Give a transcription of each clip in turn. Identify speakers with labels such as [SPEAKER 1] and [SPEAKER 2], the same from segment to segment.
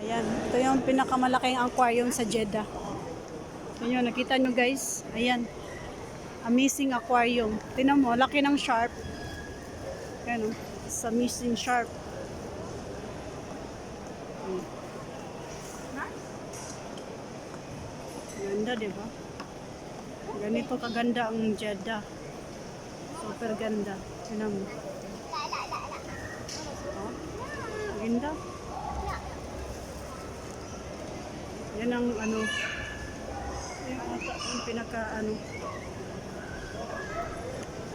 [SPEAKER 1] Ayan, ito yung pinakamalaking aquarium sa Jeddah. Ayan, nakita nyo guys. Ayan, amazing aquarium. Tingnan mo, laki ng shark. Ayan, sa amazing shark. Ganda, di ba? Ganito kaganda ang Jeddah. Super ganda. Tingnan mo. Oh, ganda. Yan ang ano, yung pinaka ano.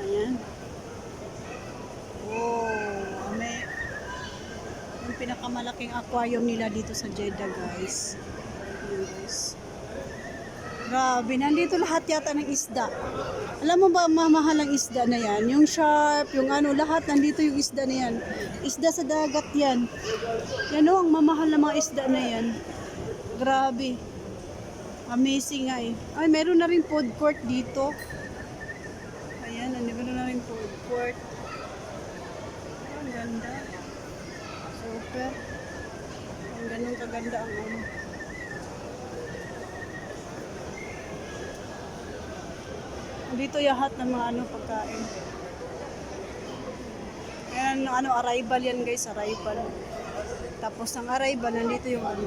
[SPEAKER 1] Ayan. Oh, may yung pinakamalaking aquarium nila dito sa Jeddah, guys. Ayan, guys. Grabe, nandito lahat yata ng isda. Alam mo ba, mamahal ang isda na yan? Yung sharp, yung ano, lahat nandito yung isda na yan. Isda sa dagat yan. Yan o, ang mamahal na mga isda na yan. Grabe. Amazing nga eh. Ay, meron na rin food court dito. Ayan, meron na rin food court. Ang ganda. Super. Ang ganun kaganda ang ano. Dito lahat ng mga ano pagkain. Ayan, ano, arrival yan guys, arrival. Tapos ng arrival, nandito yung ano.